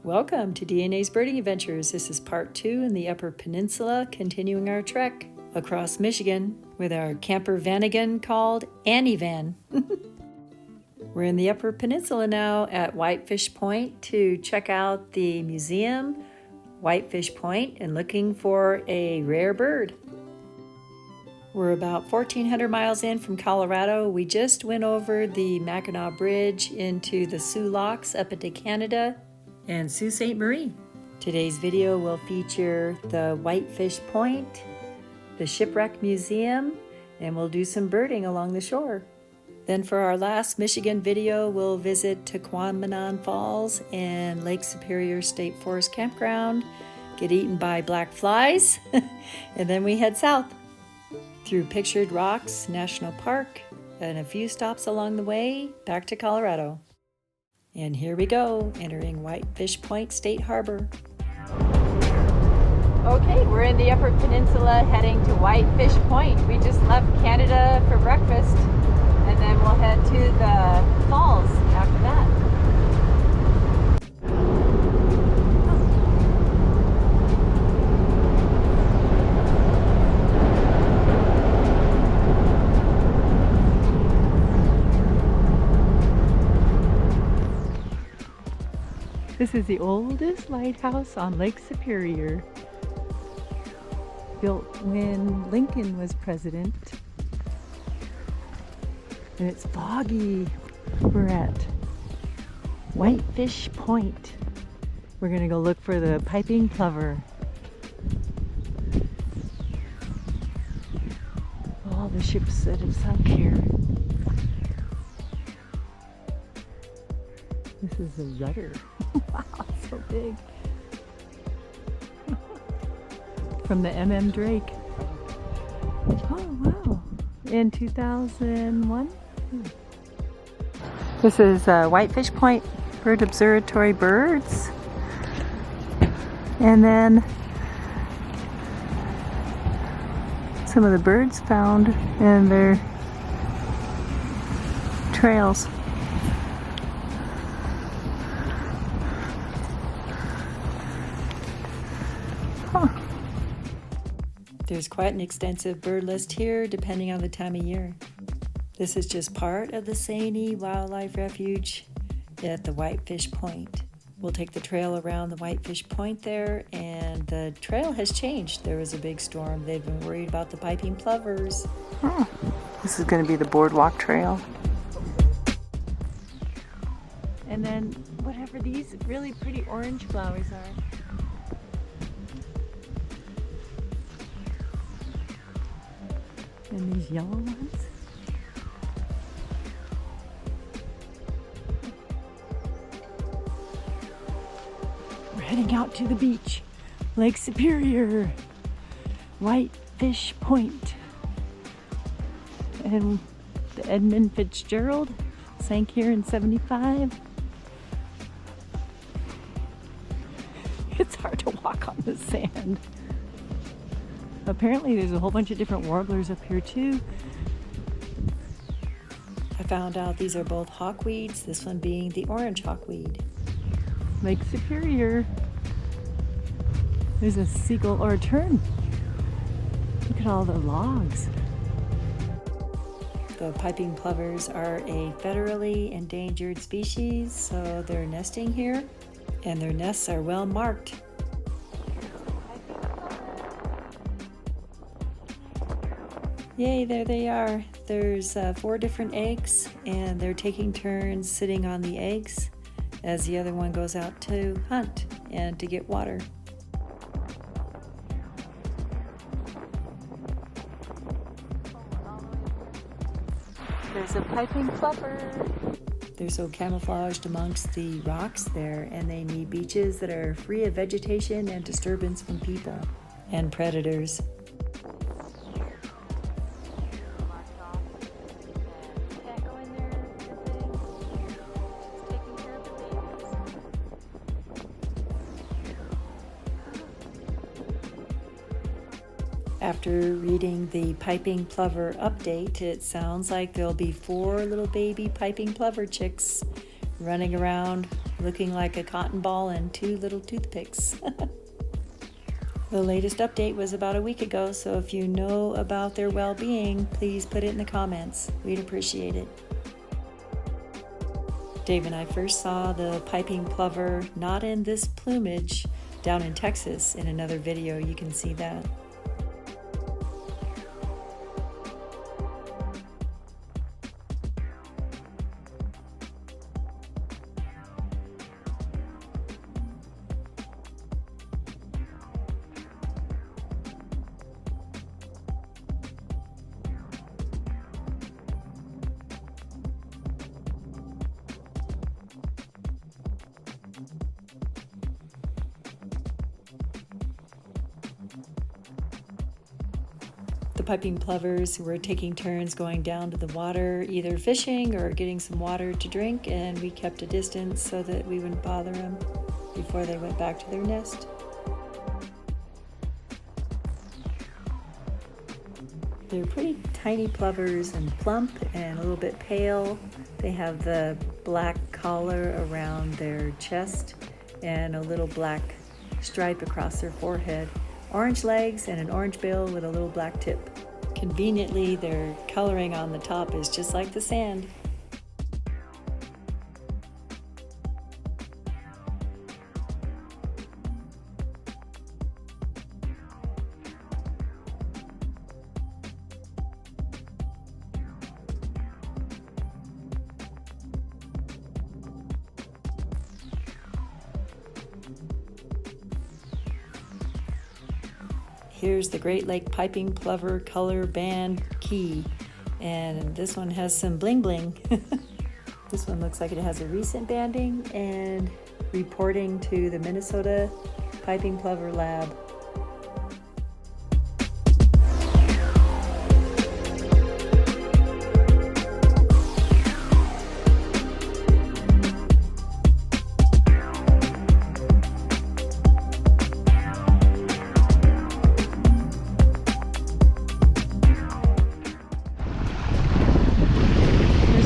Welcome to DNA's Birding Adventures. This is part 2 in the Upper Peninsula, continuing our trek across Michigan with our camper vanagon called Annie Van. We're in the Upper Peninsula now at Whitefish Point to check out the museum, Whitefish Point, and looking for a rare bird. We're about 1,400 miles in from Colorado. We just went over the Mackinac Bridge into the Sioux Locks up into Canada and Sault Ste. Marie. Today's video will feature the Whitefish Point, the Shipwreck Museum, and we'll do some birding along the shore. Then for our last Michigan video, we'll visit Tahquamenon Falls and Lake Superior State Forest Campground, get eaten by black flies, and then we head south through Pictured Rocks National Park and a few stops along the way back to Colorado. And here we go, entering Whitefish Point State Harbor. Okay, we're in the Upper Peninsula heading to Whitefish Point. We just left Canada for breakfast, and then we'll head to the falls after that. This is the oldest lighthouse on Lake Superior, built when Lincoln was president. And it's foggy. We're at Whitefish Point. We're gonna go look for the piping plover. All the ships that have sunk here. This is a rudder. Wow, so big. From the M.M. Drake. Oh, wow. In 2001. This is Whitefish Point Bird Observatory birds. And then some of the birds found in their trails. There's quite an extensive bird list here depending on the time of year. This is just part of the Saney Wildlife Refuge at the Whitefish Point. We'll take the trail around the Whitefish Point there, and the trail has changed. There was a big storm. They've been worried about the piping plovers. Oh, this is going to be the boardwalk trail. And then whatever these really pretty orange flowers are. And these yellow ones. We're heading out to the beach. Lake Superior, Whitefish Point. And the Edmund Fitzgerald sank here in '75. It's hard to walk on the sand. Apparently there's a whole bunch of different warblers up here too. I found out these are both hawkweeds, this one being the orange hawkweed. Lake Superior. There's a seagull or a tern. Look at all the logs. The piping plovers are a federally endangered species, so they're nesting here, and their nests are well marked. Yay, there they are. There's 4 different eggs, and they're taking turns sitting on the eggs as the other one goes out to hunt and to get water. There's a piping plover. They're so camouflaged amongst the rocks there, and they need beaches that are free of vegetation and disturbance from people and predators. After reading the piping plover update, it sounds like there'll be 4 little baby piping plover chicks running around looking like a cotton ball and 2 little toothpicks. The latest update was about a week ago, so if you know about their well-being, please put it in the comments. We'd appreciate it. Dave and I first saw the piping plover, not in this plumage, down in Texas. In another video, you can see that. The piping plovers were taking turns going down to the water, either fishing or getting some water to drink, and we kept a distance so that we wouldn't bother them before they went back to their nest. They're pretty tiny plovers and plump and a little bit pale. They have the black collar around their chest and a little black stripe across their forehead. Orange legs and an orange bill with a little black tip. Conveniently, their coloring on the top is just like the sand. Here's the Great Lake Piping Plover Color Band Key, and this one has some bling bling. This one looks like it has a recent banding and reporting to the Minnesota Piping Plover Lab.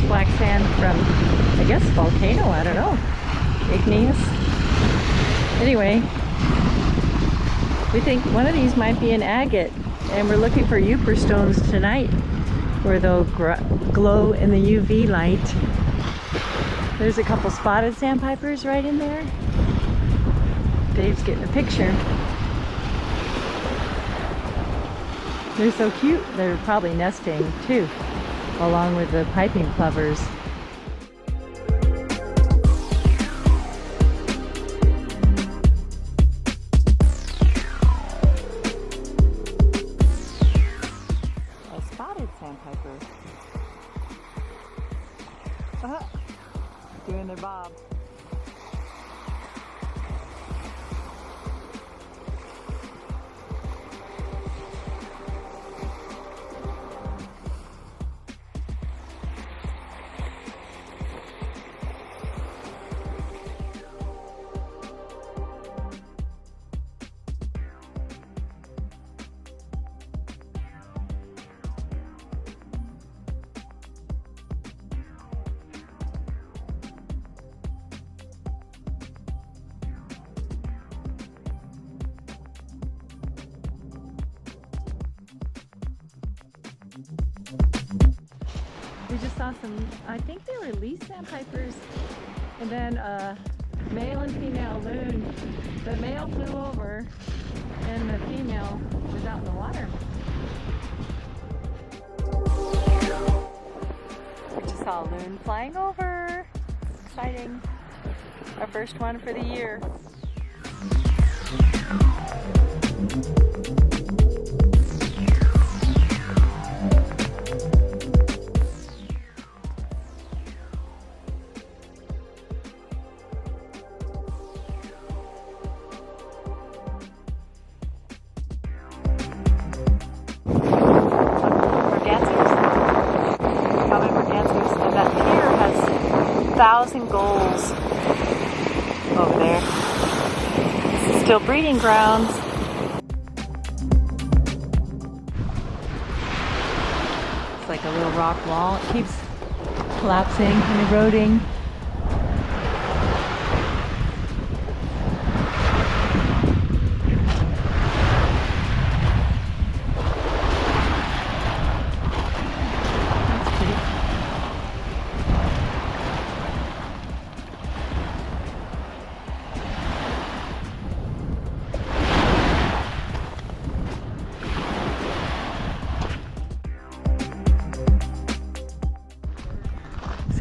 Black sand from, I guess, volcano, I don't know, igneous. Anyway, we think one of these might be an agate, and we're looking for Upper stones tonight where they'll glow in the UV light. There's a couple spotted sandpipers right in there. Dave's getting a picture. They're so cute. They're probably nesting too, along with the piping plovers. A spotted sandpiper. Doing their bob. We just saw some, I think they were least sandpipers, and then a male and female loon. The male flew over and the female was out in the water. We just saw a loon flying over. Exciting. Our first one for the year. Thousand Goals over there. This is still breeding grounds. It's like a little rock wall. It keeps collapsing and eroding.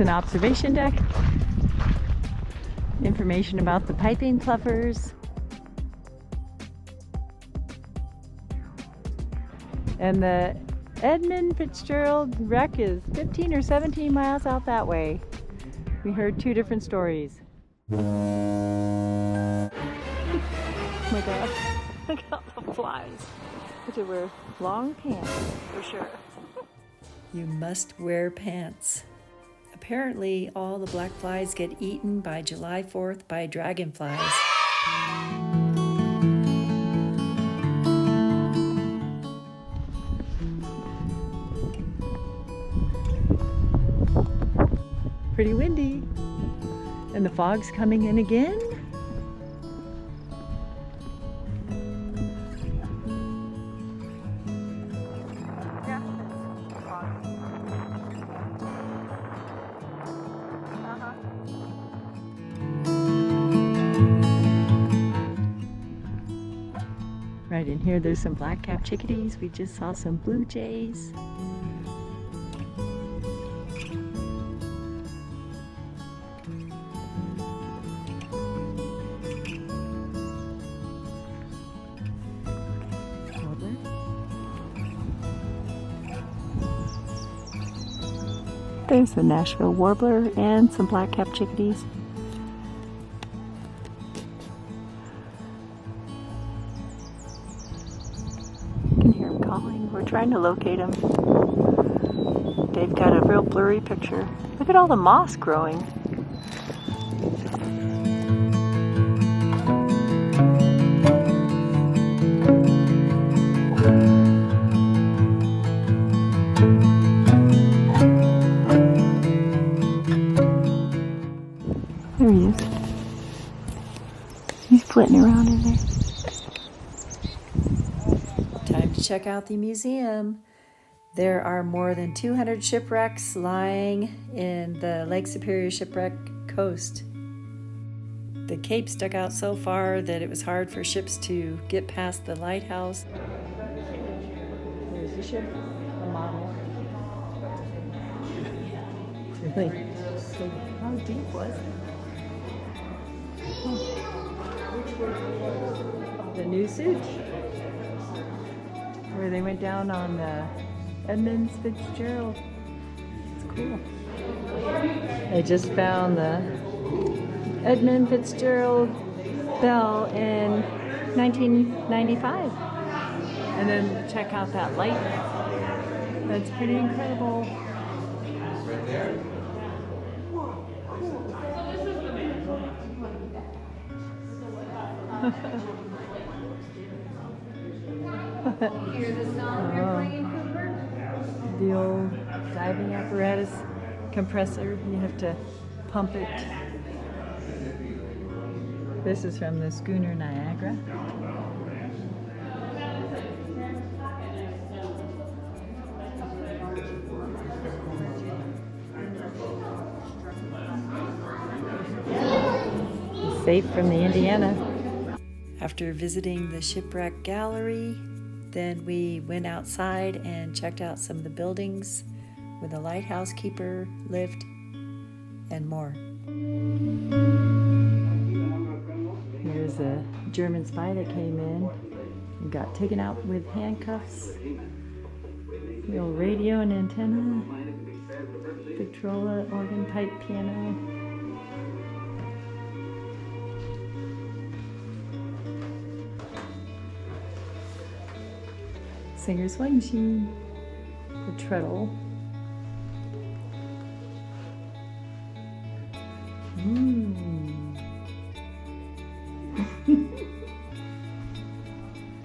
an observation deck. Information about the piping plovers. And the Edmund Fitzgerald wreck is 15 or 17 miles out that way. We heard two different stories. Oh my god, look at all the flies. You have to wear long pants for sure. You must wear pants. Apparently, all the black flies get eaten by July 4th by dragonflies. Pretty windy. And the fog's coming in again. Right in here, there's some black-capped chickadees. We just saw some blue jays. Warbler. There's the Nashville Warbler and some black-capped chickadees. We're trying to locate them. They've got a real blurry picture. Look at all the moss growing. There he is. He's flitting around in there. Time to check out the museum. There are more than 200 shipwrecks lying in the Lake Superior Shipwreck coast. The cape stuck out so far that it was hard for ships to get past the lighthouse. There's the ship, a model. Really? How deep was it? The new suit. Where they went down on Edmund Fitzgerald. It's cool. They just found the Edmund Fitzgerald bell in 1995. And then check out that light. That's pretty incredible. Right there. The old diving apparatus compressor, you have to pump it. This is from the schooner Niagara. Safe from the Indiana. After visiting the shipwreck gallery, then we went outside and checked out some of the buildings where the lighthouse keeper lived and more. Here's a German spy that came in and got taken out with handcuffs. The old radio and antenna, Victrola, organ, pipe, piano. Singer swing machine, the treadle.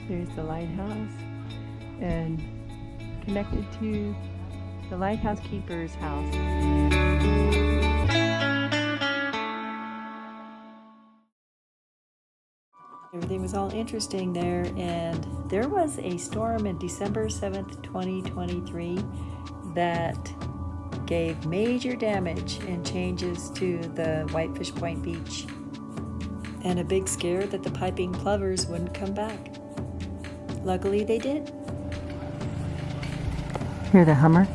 There's the lighthouse, and connected to the lighthouse keeper's house. Everything was all interesting there, and there was a storm on December 7th, 2023 that gave major damage and changes to the Whitefish Point beach, and a big scare that the piping plovers wouldn't come back. Luckily they did. Hear the Hummer?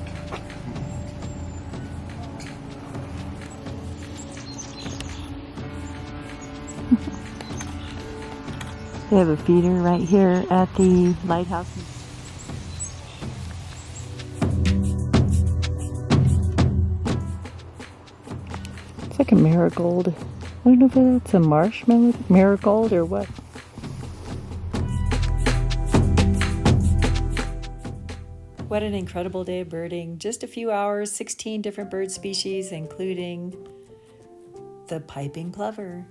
They have a feeder right here at the Lighthouse. It's like a marigold. I don't know if that's a marshmallow marigold or what. What an incredible day of birding. Just a few hours, 16 different bird species, including the piping plover,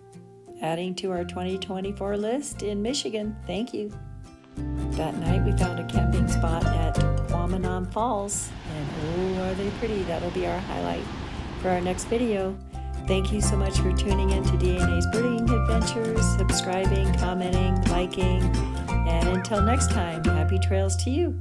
adding to our 2024 list in Michigan. Thank you. That night we found a camping spot at Tahquamenon Falls, and oh, are they pretty. That'll be our highlight for our next video. Thank you so much for tuning in to DNA's Birding Adventures, subscribing, commenting, liking, and until next time, happy trails to you.